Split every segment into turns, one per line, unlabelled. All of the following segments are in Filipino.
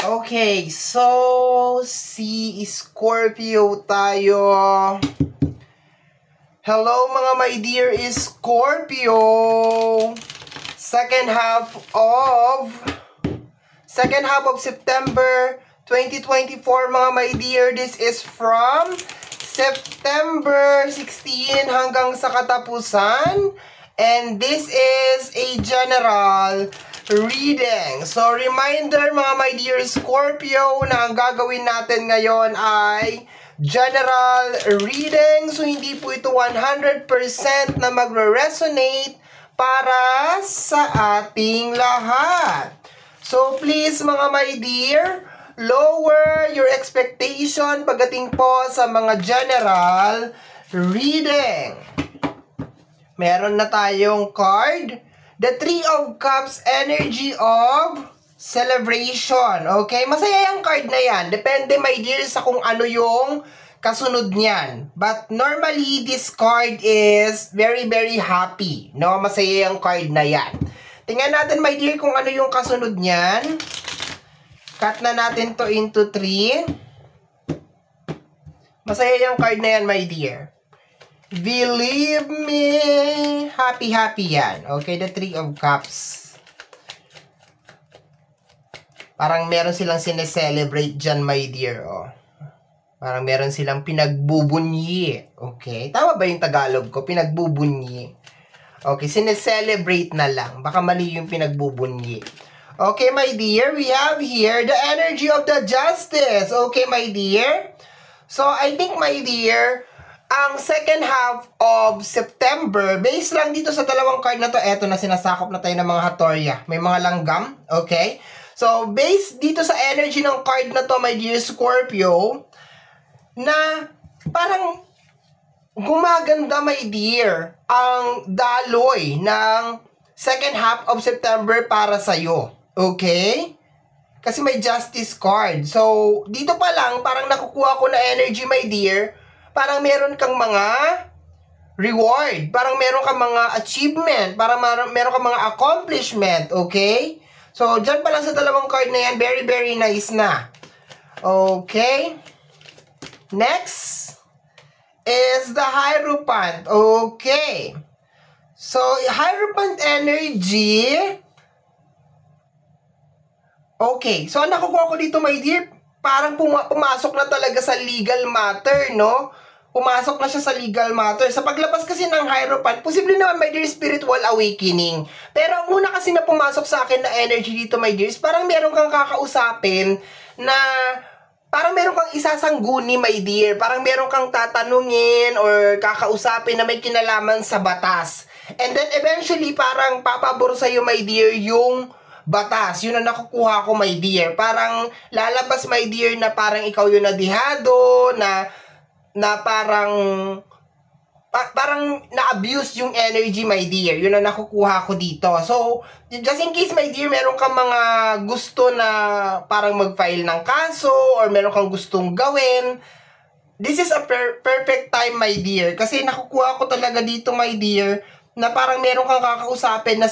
Okay, so si Scorpio tayo. Hello mga my dear Scorpio. Second half of September 2024 mga my dear. This is from September 16 hanggang sa katapusan. And this is a general reading. So, reminder mga my dear Scorpio na ang gagawin natin ngayon ay general reading. So, hindi po ito 100% na magre-resonate para sa ating lahat. So, please mga my dear, lower your expectation pagdating po sa mga general reading. Meron na tayong card. The Three of Cups, energy of celebration. Okay? Masaya yung card na yan. Depende, my dear, sa kung ano yung kasunod niyan. But normally, this card is very, very happy. No? Masaya yung card na yan. Tingnan natin, my dear, kung ano yung kasunod niyan. Cut na natin to into 3. Masaya yung card na yan, my dear. Believe me, happy yan. Okay, the Three of Cups. Parang meron silang sineselebrate dyan, my dear. Oh. Parang meron silang pinagbubunyi. Okay, tama ba yung Tagalog ko? Pinagbubunyi. Okay, sineselebrate na lang. Baka mali yung pinagbubunyi. Okay, my dear, we have here the energy of the Justice. Okay, my dear. So, I think, my dear, ang second half of September, based lang dito sa dalawang card na to, eto na sinasakop na tayo ng mga Hatoria. May mga langgam, okay? So, based dito sa energy ng card na to, my dear Scorpio, na parang gumaganda, my dear, ang daloy ng second half of September para sa'yo. Okay? Kasi may Justice card. So, dito pa lang, parang nakukuha ko na energy, my dear, parang meron kang mga reward, parang meron kang mga achievement, parang meron kang mga accomplishment, okay? So, dyan pa lang sa dalawang card na yan, very, very nice na. Okay? Next is the Hierophant. Okay. So, Hierophant energy. Okay. So, ang nakukuha ko dito, my dear, parang pumasok na talaga sa legal matter, no? Pumasok na siya sa legal matter. Sa paglabas kasi ng Hierophant, posible naman, my dear, spiritual awakening. Pero ang una kasi na pumasok sa akin na energy dito, my dear, is parang meron kang kakausapin na parang meron kang isasangguni, my dear. Parang meron kang tatanungin or kakausapin na may kinalaman sa batas. And then eventually, parang papabor sa'yo, my dear, yung batas. Yun ang nakukuha ko, my dear. Parang lalabas, my dear, na parang ikaw yung nadihado, na parang na-abuse yung energy, my dear. Yun ang nakukuha ko dito. So, just in case, my dear, meron kang mga gusto na parang mag-file ng kaso or meron kang gustong gawin, this is a perfect time, my dear. Kasi nakukuha ko talaga dito, my dear, na parang meron kang kakausapin na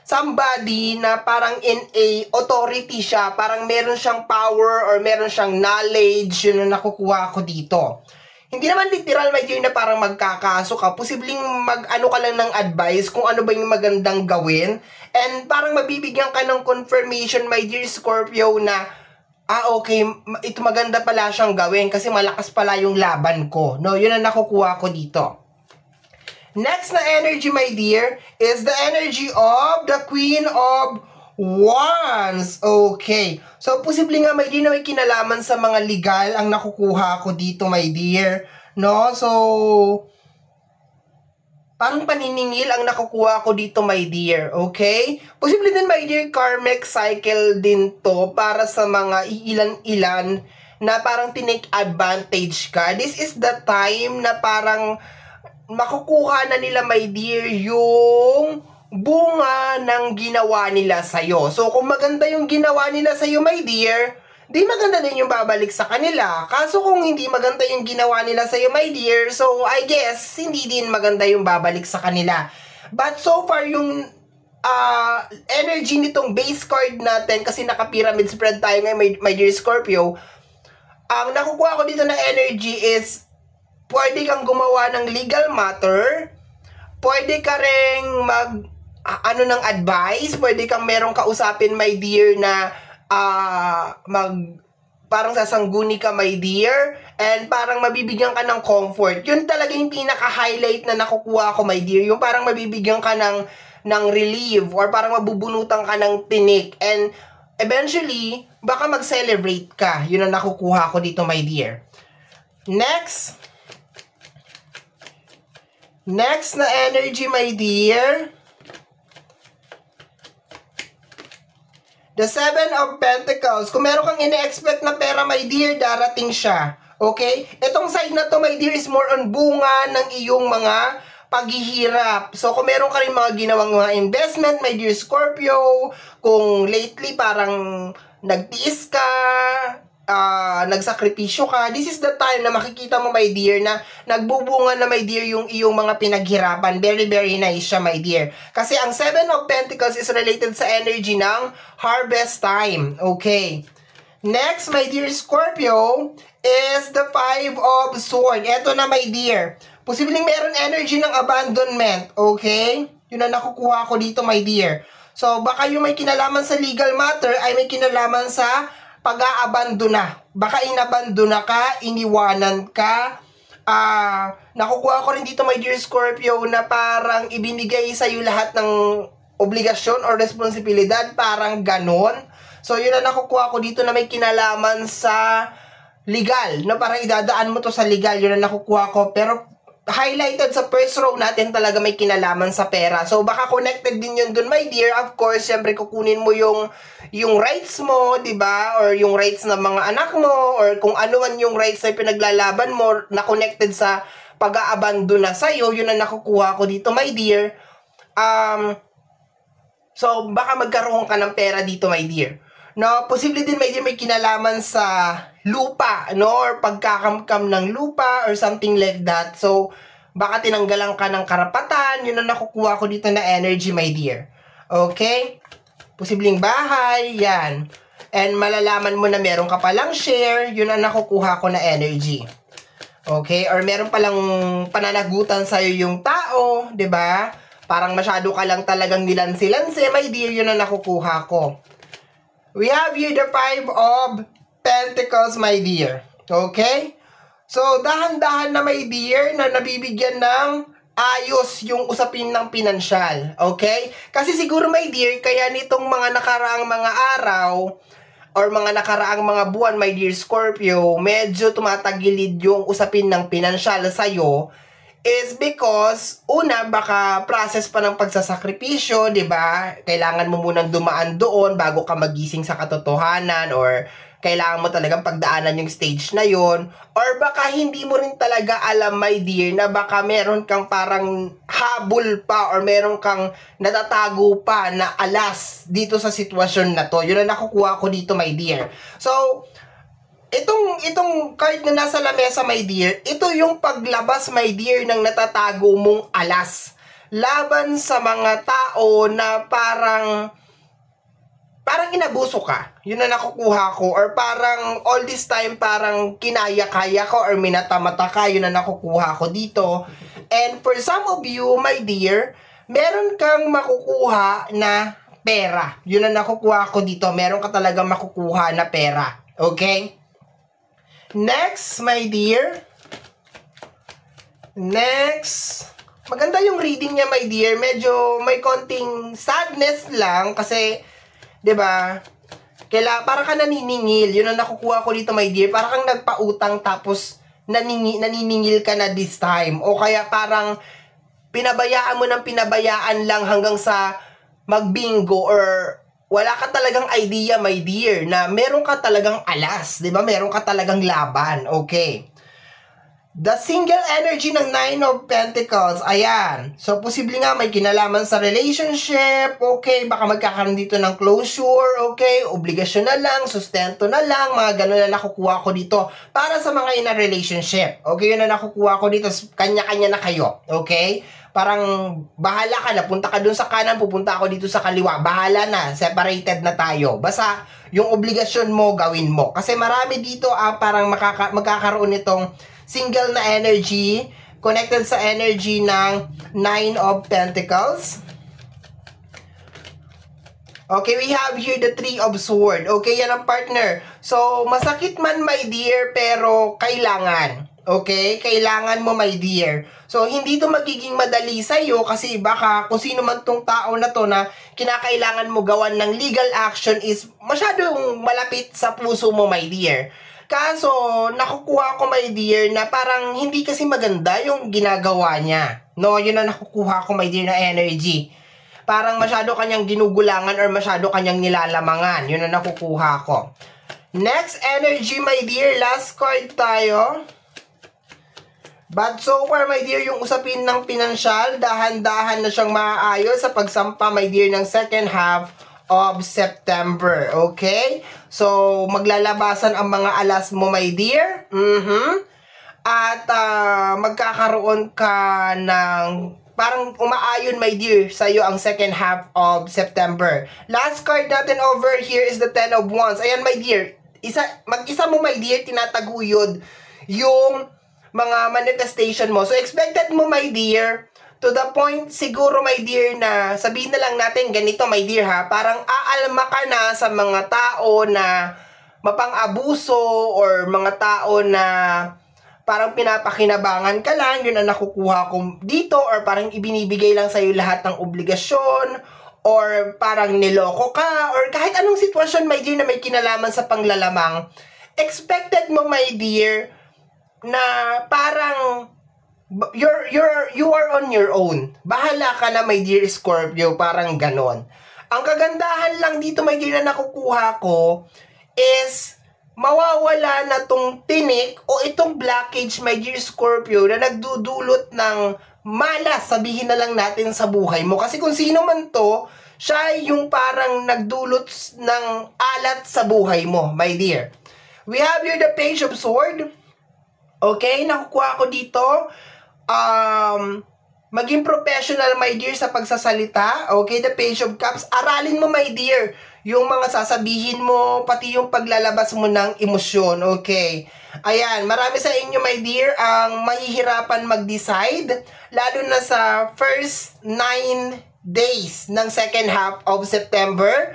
somebody na parang in a authority siya, parang meron siyang power or meron siyang knowledge, yun ang nakukuha ko dito. Hindi naman literal, my dear, na parang magkakaso ka. Posibleng mag-ano ka lang ng advice kung ano ba yung magandang gawin. And parang mabibigyan ka ng confirmation, my dear Scorpio, na okay, ito maganda pala siyang gawin kasi malakas pala yung laban ko. No, yun ang nakukuha ko dito. Next na energy, my dear, is the energy of the Queen of Wands. Okay. So, posible nga, my dear, na may kinalaman sa mga legal ang nakukuha ko dito, my dear. No? So, parang paniningil ang nakukuha ko dito, my dear. Okay? Posible din, my dear, karmic cycle din to para sa mga ilan-ilan na parang tinake advantage ka. This is the time na parang makukuha na nila, my dear, yung bunga ng ginawa nila sa'yo. So, kung maganda yung ginawa nila sa'yo, my dear, di maganda din yung babalik sa kanila. Kaso kung hindi maganda yung ginawa nila sa'yo, my dear, so I guess, hindi din maganda yung babalik sa kanila. But so far, yung energy nitong base card natin, kasi naka-pyramid spread tayo ngayon, my dear Scorpio, ang nakukuha ko dito na energy is, pwede kang gumawa ng legal matter, pwede ka ring ng advice, pwede kang merong kausapin, my dear, na parang sasangguni ka, my dear, and parang mabibigyan ka ng comfort. Yun talaga yung pinaka-highlight na nakukuha ko, my dear, yung parang mabibigyan ka ng relief, or parang mabubunutan ka ng tinik, and eventually, baka mag-celebrate ka. Yun ang nakukuha ko dito, my dear. Next na energy, my dear. The Seven of Pentacles. Kung meron kang ine-expect na pera, my dear, darating siya. Okay? Itong side na to, my dear, is more on bunga ng iyong mga paghihirap. So, kung meron ka rin mga ginawang mga investment, my dear Scorpio, kung lately parang nagtiis ka, nagsakripisyo ka, this is the time na makikita mo, my dear, na nagbubunga na, my dear, yung iyong mga pinaghirapan. Very, very nice siya, my dear. Kasi ang Seven of Pentacles is related sa energy ng harvest time. Okay. Next, my dear Scorpio, is the Five of Swords. Eto na, my dear. Posibleng meron energy ng abandonment. Okay? Yun na nakukuha ko dito, my dear. So, baka yung may kinalaman sa legal matter ay may kinalaman sa pag-aabandona. Baka inabandona ka, iniwanan ka. Nakukuha ko rin dito, my dear Scorpio, na parang ibinigay sa'yo lahat ng obligasyon or responsibilidad. Parang ganon. So, yun na nakukuha ko dito na may kinalaman sa legal. No? Parang idadaan mo to sa legal. Yun na nakukuha ko. Pero, highlighted sa first row natin talaga may kinalaman sa pera. So, baka connected din yun dun, my dear. Of course, syempre, kukunin mo yung rights mo, di ba? Or yung rights ng mga anak mo, or kung ano man yung rights na pinaglalaban mo, na connected sa pag-aabandona sa'yo, yun ang nakukuha ko dito, my dear. So, baka magkaroon ka ng pera dito, my dear. No, posible din, my dear, may kinalaman sa lupa, no? Or pagkakamkam ng lupa or something like that. So, baka tinanggalan ka ng karapatan. Yun ang nakukuha ko dito na energy, my dear. Okay? Posibleng bahay, yan. And malalaman mo na meron ka palang share. Yun ang nakukuha ko na energy. Okay? Or meron palang pananagutan sa'yo yung tao, 'di ba? Parang masyado ka lang talagang nilansi-lansi, my dear. Yun ang nakukuha ko. We have here the Five of Pentacles, my dear. Okay? So, dahan-dahan na, my dear, na nabibigyan ng ayos yung usapin ng pinansyal. Okay? Kasi siguro, my dear, kaya nitong mga nakaraang mga araw or mga nakaraang mga buwan, my dear Scorpio, medyo tumatagilid yung usapin ng pinansyal sa'yo is because, una, baka process pa ng pagsasakripisyo, di ba? Kailangan mo munang dumaan doon bago ka magising sa katotohanan, or kailangan mo talagang pagdaanan yung stage na yon, or baka hindi mo rin talaga alam, my dear, na baka meron kang parang habol pa or meron kang natatago pa na alas dito sa sitwasyon na to. Yun ang nakukuha ko dito, my dear. So, itong card na nasa lamesa, my dear, ito yung paglabas, my dear, ng natatago mong alas laban sa mga tao na parang inabuso ka. Yun na nakukuha ko. Or parang all this time parang kinaya-kaya ko or minatamata ka. Yun na nakukuha ko dito. And for some of you, my dear, meron kang makukuha na pera. Yun na nakukuha ko dito. Meron ka talagang makukuha na pera. Okay? Next, my dear. Next. Maganda yung reading niya, my dear. Medyo may konting sadness lang kasi, 'di ba? Para ka naniningil. Yun ang nakukuha ko dito, my dear. Para kang nagpautang tapos naniningil ka na this time. O kaya parang pinabayaan mo ng pinabayaan lang hanggang sa magbingo, or wala ka talagang idea, my dear, na meron ka talagang alas, 'di ba? Meron ka talagang laban. Okay. The single energy ng Nine of Pentacles, ayan. So, posible nga may kinalaman sa relationship, okay, baka magkakaroon dito ng closure, okay, obligasyon na lang, sustento na lang, mga gano'n na nakukuha ko dito para sa mga in a relationship. Okay, yun na nakukuha ko dito, kanya-kanya na kayo, okay? Parang bahala ka na, punta ka dun sa kanan, pupunta ako dito sa kaliwa. Bahala na, separated na tayo. Basta yung obligasyon mo, gawin mo. Kasi marami dito parang magkakaroon nitong single na energy connected sa energy ng Nine of Pentacles. Okay, we have here the Three of Swords. Okay, yan ang partner. So, masakit man, my dear, pero kailangan. Okay? Kailangan mo, my dear. So, hindi to magiging madali sa'yo kasi baka kung sino man tong tao na to na kinakailangan mo gawan ng legal action is masyadong malapit sa puso mo, my dear. Kaso, nakukuha ko, my dear, na parang hindi kasi maganda yung ginagawa niya. No, yun ang nakukuha ko, my dear, na energy. Parang masyado kanyang ginugulangan or masyado kanyang nilalamangan. Yun ang nakukuha ko. Next energy, my dear. Last card tayo. But so far, my dear, yung usapin ng pinansyal, dahan-dahan na siyang maaayos sa pagsampa, my dear, ng second half of September. Okay? So, maglalabasan ang mga alas mo, my dear. At magkakaroon ka ng parang umaayon, my dear, sa'yo ang second half of September. Last card natin over here is the Ten of Wands. Ayan, my dear. Mag-isa mo, my dear, tinataguyod yung mga manifestation mo. So, expected mo, my dear, to the point, siguro, my dear, na sabihin na lang natin ganito, my dear, ha? Parang aalma ka na sa mga tao na mapang-abuso or mga tao na parang pinapakinabangan ka lang, yun ang nakukuha ko dito, or parang ibinibigay lang sa'yo lahat ng obligasyon, or parang niloko ka, or kahit anong sitwasyon, my dear, na may kinalaman sa panglalamang, expected mo, my dear, na parang you are on your own. Bahala ka na, my dear Scorpio, parang ganon. Ang kagandahan lang dito, my dear, na nakukuha ko is mawawala na tong tinik o itong blockage, my dear Scorpio, na nagdudulot ng malas, sabihin na lang natin, sa buhay mo. Kasi kung sino man to, siya yung parang nagdulot ng alat sa buhay mo, my dear. We have here the Page of Swords. Okay, nakukuha ko dito. Maging professional, my dear, sa pagsasalita. Okay, the Page of Cups. Aralin mo, my dear, yung mga sasabihin mo, pati yung paglalabas mo ng emosyon. Okay. Ayan, marami sa inyo, my dear, ang mahihirapan mag-decide, lalo na sa first 9 days ng second half of September.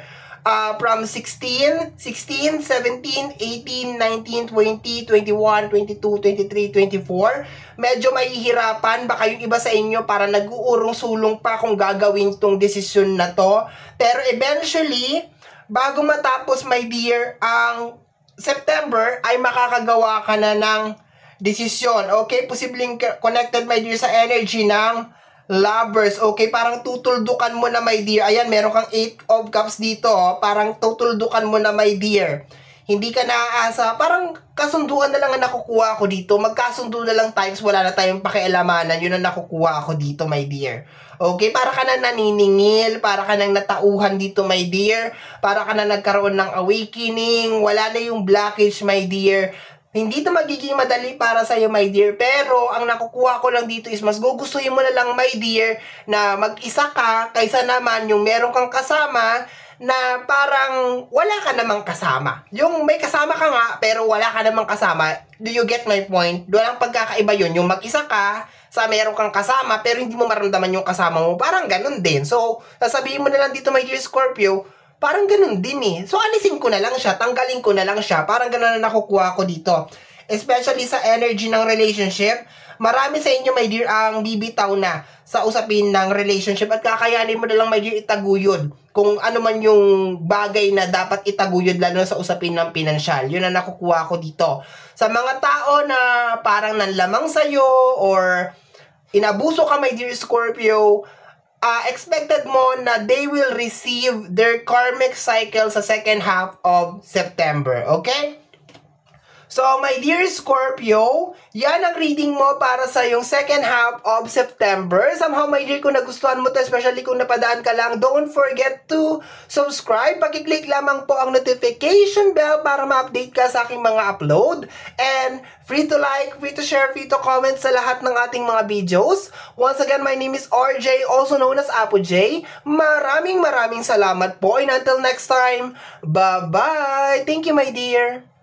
From 16, 17, 18, 19, 20, 21, 22, 23, 24. Medyo mahihirapan. Baka yung iba sa inyo para nag-uurong-sulong pa kung gagawin tong desisyon na to. Pero eventually, bago matapos, my dear, ang September, ay makakagawa ka na ng desisyon. Okay? Posibleng connected, my dear, sa energy ng Lovers. Okay, parang tutuldukan mo na, my dear. Ayan, meron kang 8 of Cups dito. Parang tutuldukan mo na, my dear. Hindi ka naaasa. Parang kasunduan na lang ang nakukuha ko dito. Magkasundo na lang tayo. Wala na tayong pakialamanan. Yun ang nakukuha ko dito, my dear. Okay, para ka na naniningil. Para ka nang natauhan dito, my dear. Para ka na nagkaroon ng awakening. Wala na yung blockage, my dear. Hindi ito magiging madali para sa'yo, my dear. Pero, ang nakukuha ko lang dito is mas gugustuhin mo na lang, my dear, na mag-isa ka kaysa naman yung meron kang kasama na parang wala ka namang kasama. Yung may kasama ka nga, pero wala ka namang kasama. Do you get my point? Walang pagkakaiba yun. Yung mag-isa ka, sa meron kang kasama, pero hindi mo maramdaman yung kasama mo. Parang ganun din. So, sasabihin mo na lang dito, my dear Scorpio, parang ganun din eh. So, alisin ko na lang siya, tanggalin ko na lang siya. Parang ganun na nakukuha ko dito. Especially sa energy ng relationship. Marami sa inyo, my dear, ang bibitaw na sa usapin ng relationship at kakayanin mo na lang, my dear, itaguyod kung ano man yung bagay na dapat itaguyod, lalo sa usapin ng pinansyal. Yun ang nakukuha ko dito. Sa mga tao na parang nanlamang sa'yo or inabuso ka, my dear Scorpio, expected mo na they will receive their karmic cycle sa second half of September. Okay? So, my dear Scorpio, yan ang reading mo para sa yung second half of September. Somehow, my dear, kung nagustuhan mo to, especially kung napadaan ka lang, don't forget to subscribe. Pakiclick lamang po ang notification bell para ma-update ka sa aking mga upload. And free to like, free to share, free to comment sa lahat ng ating mga videos. Once again, my name is RJ, also known as Apo J. Maraming salamat po. And until next time, bye-bye! Thank you, my dear!